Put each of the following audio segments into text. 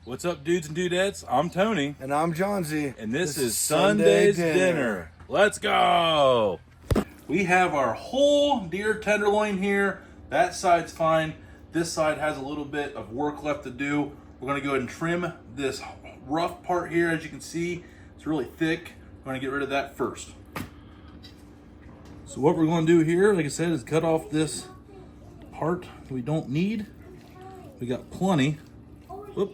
What's up, dudes and dudettes? I'm Tony. And I'm Johnsy. And this is Sunday's Dinner. Let's go! We have our whole deer tenderloin here. That side's fine. This side has a little bit of work left to do. We're going to go ahead and trim this rough part here. As you can see, it's really thick. We're going to get rid of that first. So what we're going to do here, like I said, is cut off this part that we don't need. We got plenty. Whoop.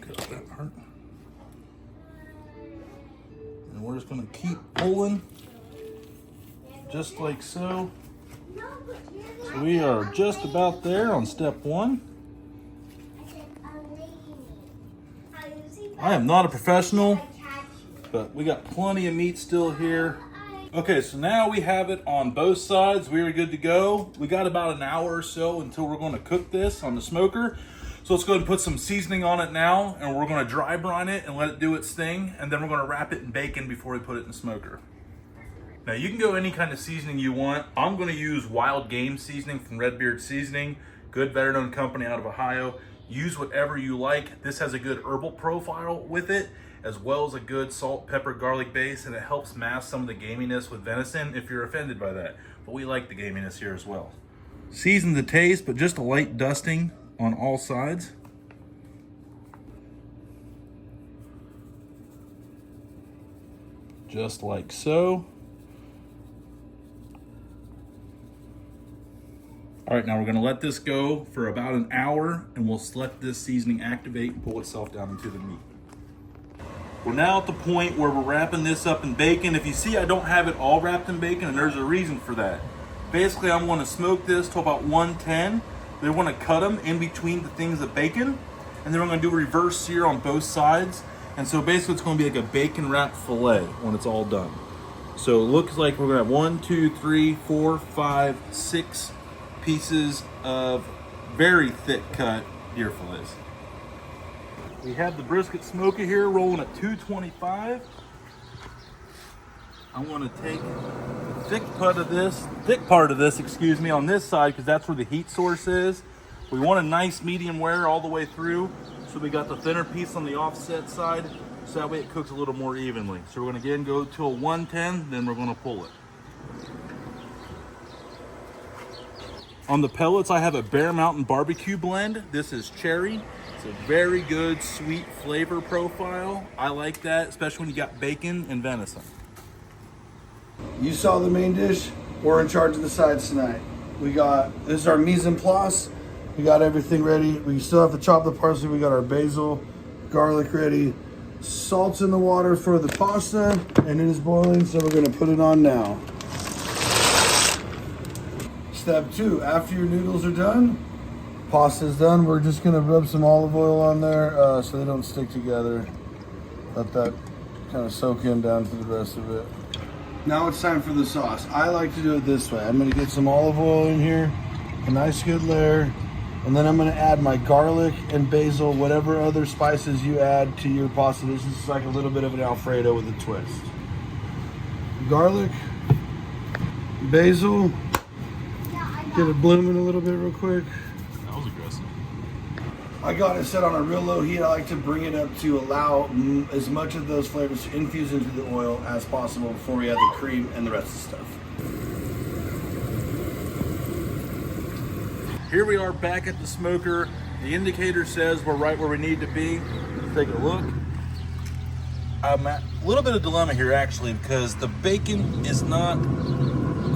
Cut off that part. And we're just going to keep pulling just like so. So we are just about there on step one. I am not a professional, but we got plenty of meat still here. Okay, so now we have it on both sides. We are good to go. We got about an hour or so until we're going to cook this on the smoker. So let's go ahead and put some seasoning on it now, and we're going to dry brine it and let it do its thing, and then we're going to wrap it in bacon before we put it in the smoker. Now you can go any kind of seasoning you want. I'm going to use wild game seasoning from Redbeard Seasoning, good veteran-owned company out of Ohio. Use whatever you like. This has a good herbal profile with it, as well as a good salt, pepper, garlic base, and it helps mask some of the gaminess with venison if you're offended by that. But we like the gaminess here as well. Season to taste, but just a light dusting on all sides. Just like so. All right, now we're gonna let this go for about an hour, and we'll let this seasoning activate and pull itself down into the meat. We're now at the point where we're wrapping this up in bacon. If you see, I don't have it all wrapped in bacon, and there's a reason for that. Basically, I'm gonna smoke this to about 110. Then we're gonna cut them in between the things of bacon, and then we're gonna do a reverse sear on both sides. And so basically it's gonna be like a bacon wrapped filet when it's all done. So it looks like we're gonna have 1, 2, 3, 4, 5, 6 pieces of very thick cut deer fillets. We have the brisket smoker here rolling at 225. I want to take the thick part of this, on this side, because that's where the heat source is. We want a nice medium wear all the way through, so we got the thinner piece on the offset side, so that way it cooks a little more evenly. So we're going to again go to a 110, then we're going to pull it. On the pellets, I have a Bear Mountain barbecue blend. This is cherry. It's a very good sweet flavor profile. I like that, especially when you got bacon and venison. You saw the main dish. We're in charge of the sides tonight. This is our mise en place. We got everything ready. We still have to chop the parsley. We got our basil, garlic ready. Salt's in the water for the pasta, and it is boiling, so we're gonna put it on now. Step 2, after your noodles are done, pasta's done, we're just gonna rub some olive oil on there so they don't stick together. Let that kind of soak in down to the rest of it. Now it's time for the sauce. I like to do it this way. I'm gonna get some olive oil in here, a nice good layer, and then I'm gonna add my garlic and basil, whatever other spices you add to your pasta. This is like a little bit of an Alfredo with a twist. Garlic, basil, get it blooming a little bit real quick. That was aggressive. I got it set on a real low heat. I like to bring it up to allow as much of those flavors to infuse into the oil as possible before we add the cream and the rest of the stuff. Here we are back at the smoker. The indicator says we're right where we need to be. Let's take a look. I'm at a little bit of dilemma here actually, because the bacon is not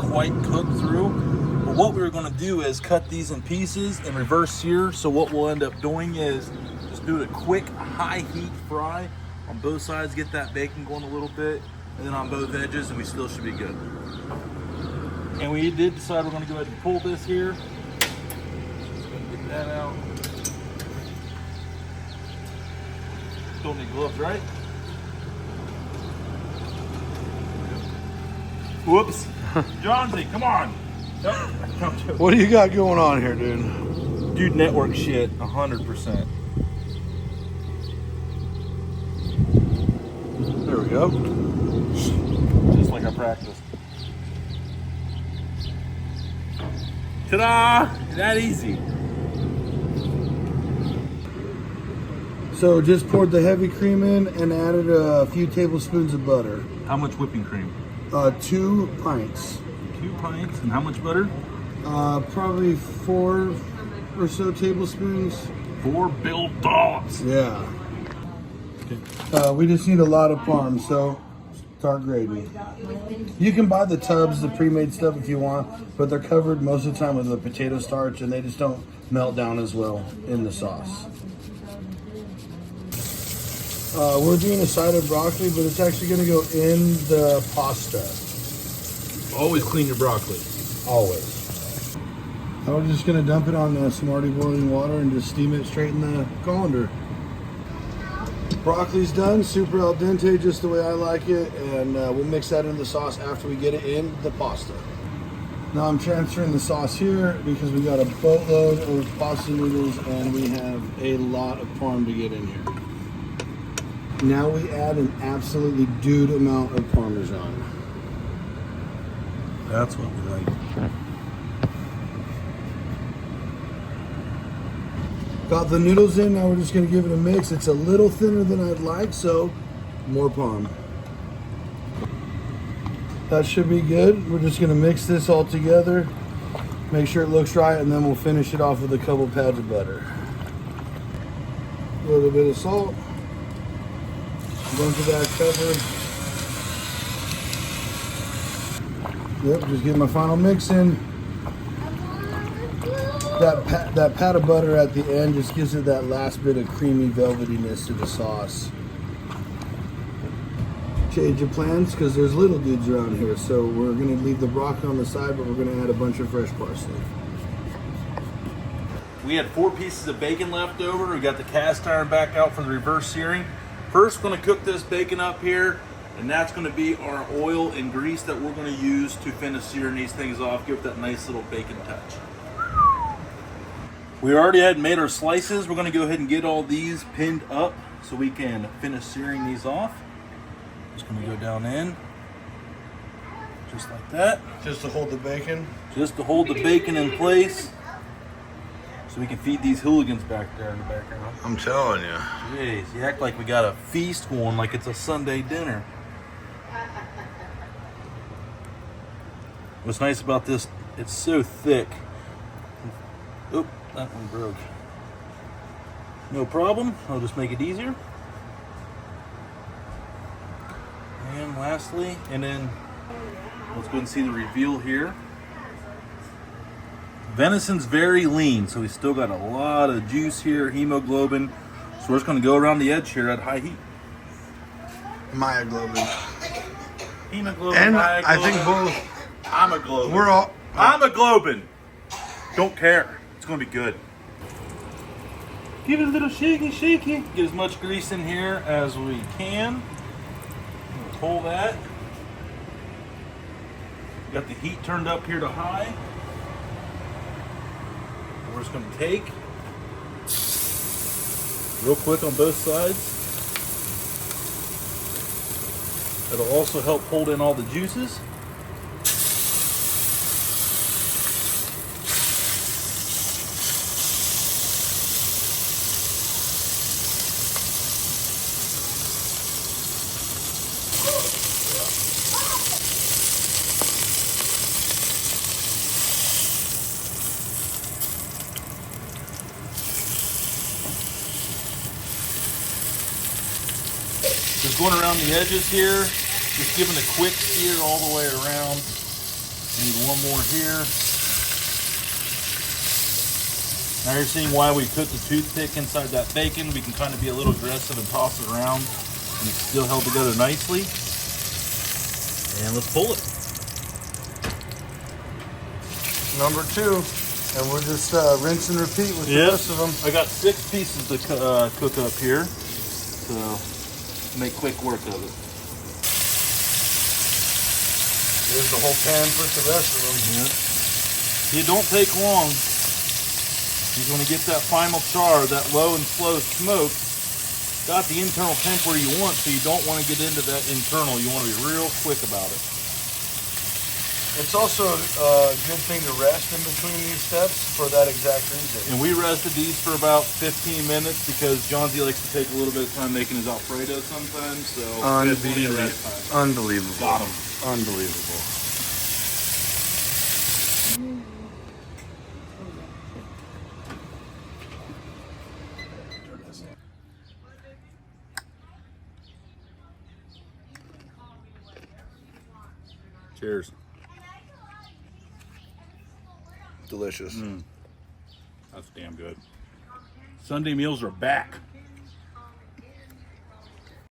quite cooked through. But what we're going to do is cut these in pieces and reverse sear. So what we'll end up doing is just do a quick high heat fry on both sides, get that bacon going a little bit, and then on both edges, and we still should be good. And we did decide we're going to go ahead and pull this here. Just going to get that out. Don't need gloves, right? Whoops. Johnsy, come on. What do you got going on here, dude? Dude, network shit, 100%. There we go. Just like I practiced. Ta-da! That easy. So just poured the heavy cream in and added a few tablespoons of butter. How much whipping cream? 2 pints. 2 pints. And how much butter? Probably 4 or so tablespoons. 4 bill dollops. Yeah. Okay. We just need a lot of parm, so start grading. You can buy the tubs, the pre-made stuff if you want, but they're covered most of the time with the potato starch and they just don't melt down as well in the sauce. We're doing a side of broccoli, but it's actually going to go in the pasta. Always clean your broccoli. Always. Now we're just going to dump it on some already boiling water and just steam it straight in the colander. Broccoli's done, super al dente, just the way I like it, and we'll mix that in the sauce after we get it in the pasta. Now I'm transferring the sauce here because we got a boatload of pasta noodles and we have a lot of parm to get in here. Now we add an absolutely dude amount of Parmesan. That's what we like. Got the noodles in, now we're just going to give it a mix. It's a little thinner than I'd like, so more parm. That should be good. We're just going to mix this all together, make sure it looks right, and then we'll finish it off with a couple pads of butter. A little bit of salt, a bunch of black pepper. Yep, just get my final mix in. That pat of butter at the end just gives it that last bit of creamy velvetyness to the sauce. Change your plans because there's little dudes around here, so we're going to leave the broccoli on the side, but we're going to add a bunch of fresh parsley. We had 4 pieces of bacon left over. We got the cast iron back out for the reverse searing. First, we're going to cook this bacon up here, and that's going to be our oil and grease that we're going to use to finish searing these things off, give it that nice little bacon touch. We already had made our slices. We're going to go ahead and get all these pinned up so we can finish searing these off. Just going to go down in, just like that. Just to hold the bacon? Just to hold the bacon in place so we can feed these hooligans back there in the background. I'm telling you. Jeez, you act like we got a feast going like it's a Sunday dinner. What's nice about this, it's so thick. Oop, that one broke. No problem, I'll just make it easier. And lastly, and then let's go and see the reveal here. Venison's very lean, so we still got a lot of juice here, hemoglobin. So we're just gonna go around the edge here at high heat. Myoglobin. Hemoglobin, And myoglobin. I think both. I'm a globin. We're all. I'm a globin. Don't care. It's gonna be good. Give it a little shaky. Get as much grease in here as we can. Pull that. Got the heat turned up here to high. We're just gonna take real quick on both sides. It'll also help hold in all the juices. Just going around the edges here, just giving a quick sear all the way around. Need one more here. Now you're seeing why we put the toothpick inside that bacon. We can kind of be a little aggressive and toss it around, and it's still held together nicely. And let's pull it. Number 2. And we'll just rinse and repeat with the rest of them. I got 6 pieces to cook up here, so make quick work of it. There's the whole pan with the rest of them. Yeah. It don't take long. You're going to get that final char, that low and slow smoke. Got the internal temp where you want, so you don't want to get into that internal. You want to be real quick about it. It's also a good thing to rest in between these steps for that exact reason. And we rested these for about 15 minutes because Johnsy likes to take a little bit of time making his Alfredo sometimes. So we had plenty of rest time. Unbelievable. Got him. Unbelievable. Cheers. Delicious. That's damn good. Sunday meals are back.